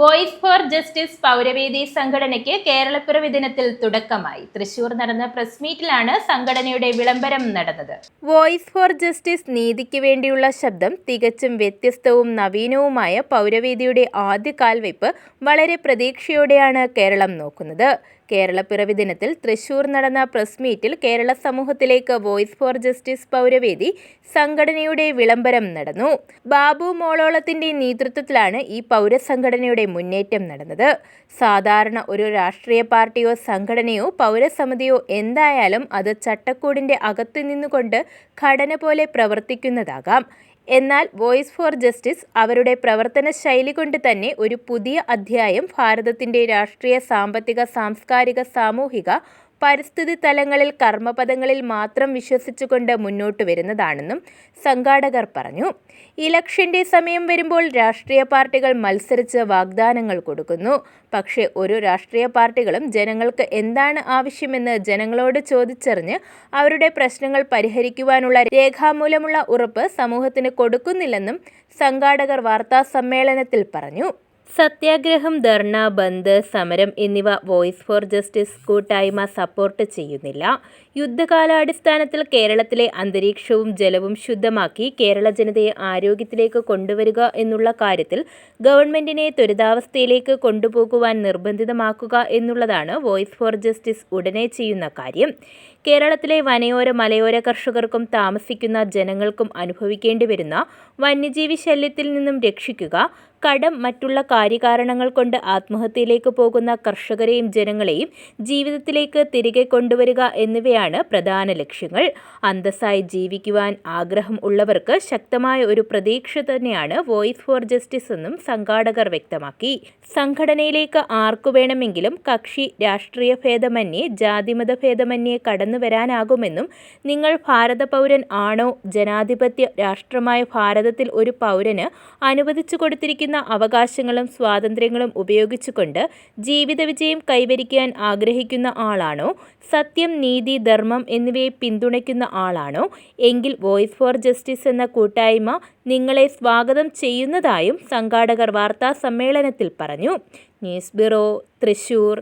Voice four justice പൗരവേദി സംഘടനയ്ക്ക് കേരളപ്പിറവി ദിനത്തിൽ തുടക്കമായി. തൃശൂർ നടന്ന പ്രസ് മീറ്റിലാണ് സംഘടനയുടെ വിളംബരം നടന്നത്. വോയിസ് ഫോർ ജസ്റ്റിസ് നീതിക്ക് വേണ്ടിയുള്ള ശബ്ദം തികച്ചും വ്യത്യസ്തവും നവീനവുമായ പൗരവേദിയുടെ ആദ്യ കാൽവയ്പ് വളരെ പ്രതീക്ഷയോടെയാണ് കേരളം നോക്കുന്നത്. കേരളപ്പിറവി ദിനത്തിൽ തൃശൂർ നടന്ന പ്രസ് മീറ്റിൽ കേരള സമൂഹത്തിലേക്ക് വോയിസ് ഫോർ ജസ്റ്റിസ് പൗരവേദി സംഘടനയുടെ വിളംബരം നടന്നു. ബാബു മോളോളത്തിന്റെ നേതൃത്വത്തിലാണ് ഈ പൗരസംഘടനയുടെ മുന്നേറ്റം നടന്നത്. സാധാരണ ഒരു രാഷ്ട്രീയ പാർട്ടിയോ സംഘടനയോ പൗരസമിതിയോ എന്തായാലും അത് ചട്ടക്കൂടിന്റെ അകത്തു നിന്നുകൊണ്ട് ഘടന പോലെ പ്രവർത്തിക്കുന്നതാകാം. എന്നാൽ വോയിസ് ഫോർ ജസ്റ്റിസ് അവരുടെ പ്രവർത്തന ശൈലി കൊണ്ട് തന്നെ ഒരു പുതിയ അധ്യായം ഭാരതത്തിന്റെ രാഷ്ട്രീയ, സാമ്പത്തിക, സാംസ്കാരിക, സാമൂഹിക, പരിസ്ഥിതി തലങ്ങളിൽ കർമ്മപദങ്ങളിൽ മാത്രം വിശ്വസിച്ചുകൊണ്ട് മുന്നോട്ട് വരുന്നതാണെന്നും സംഘാടകർ പറഞ്ഞു. ഇലക്ഷന്റെ സമയം വരുമ്പോൾ രാഷ്ട്രീയ പാർട്ടികൾ മത്സരിച്ച് വാഗ്ദാനങ്ങൾ കൊടുക്കുന്നു. പക്ഷേ ഒരു രാഷ്ട്രീയ പാർട്ടികളും ജനങ്ങൾക്ക് എന്താണ് ആവശ്യമെന്ന് ജനങ്ങളോട് ചോദിച്ചറിഞ്ഞ് അവരുടെ പ്രശ്നങ്ങൾ പരിഹരിക്കുവാനുള്ള രേഖാമൂലമുള്ള ഉറപ്പ് സമൂഹത്തിന് കൊടുക്കുന്നില്ലെന്നും സംഘാടകർ വാർത്താസമ്മേളനത്തിൽ പറഞ്ഞു. സത്യാഗ്രഹം, ധർണ, ബന്ദ്, സമരം എന്നിവ വോയിസ് ഫോർ ജസ്റ്റിസ് കൂട്ടായ്മ സപ്പോർട്ട് ചെയ്യുന്നില്ല. യുദ്ധകാലാടിസ്ഥാനത്തിൽ കേരളത്തിലെ അന്തരീക്ഷവും ജലവും ശുദ്ധമാക്കി കേരള ജനതയെ ആരോഗ്യത്തിലേക്ക് കൊണ്ടുവരിക എന്നുള്ള കാര്യത്തിൽ ഗവൺമെന്റിനെ ത്വരിതാവസ്ഥയിലേക്ക് കൊണ്ടുപോകുവാൻ നിർബന്ധിതമാക്കുക എന്നുള്ളതാണ് വോയിസ് ഫോർ ജസ്റ്റിസ് ഉടനെ ചെയ്യുന്ന കാര്യം. കേരളത്തിലെ വനയോര, മലയോര കർഷകർക്കും താമസിക്കുന്ന ജനങ്ങൾക്കും അനുഭവിക്കേണ്ടി വരുന്ന വന്യജീവി ശല്യത്തിൽ നിന്നും രക്ഷിക്കുക, കടം, മറ്റുള്ള കാര്യകാരണങ്ങൾ കൊണ്ട് ആത്മഹത്യയിലേക്ക് പോകുന്ന കർഷകരെയും ജനങ്ങളെയും ജീവിതത്തിലേക്ക് തിരികെ കൊണ്ടുവരിക എന്നിവയാണ് പ്രധാന ലക്ഷ്യങ്ങൾ. അന്തസ്സായി ജീവിക്കുവാൻ ആഗ്രഹം ഉള്ളവർക്ക് ശക്തമായ ഒരു പ്രതീക്ഷ തന്നെയാണ് വോയിസ് ഫോർ ജസ്റ്റിസ് എന്നും സംഘാടകർ വ്യക്തമാക്കി. സംഘടനയിലേക്ക് ആർക്കു വേണമെങ്കിലും കക്ഷി രാഷ്ട്രീയ ഭേദമന്യേ, ജാതിമത ഭേദമന്യേ കടന്നു വരാനാകുമെന്നും നിങ്ങൾ ഭാരത പൗരൻ ആണോ, ജനാധിപത്യ രാഷ്ട്രമായ ഭാരതത്തിൽ ഒരു പൗരന് അനുവദിച്ചു കൊടുത്തിരിക്കുന്ന അവകാശങ്ങളും സ്വാതന്ത്ര്യങ്ങളും ഉപയോഗിച്ചുകൊണ്ട് ജീവിത വിജയം കൈവരിക്കാൻ ആഗ്രഹിക്കുന്ന ആളാണോ, സത്യം, നീതി, ധർമ്മം എന്നിവയെ പിന്തുണയ്ക്കുന്ന ആളാണോ എങ്കിൽ വോയിസ് ഫോർ ജസ്റ്റിസ് എന്ന കൂട്ടായ്മ നിങ്ങളെ സ്വാഗതം ചെയ്യുന്നതായും സംഘാടകർ വാർത്താ സമ്മേളനത്തിൽ പറഞ്ഞു. News bureau, Thrissur.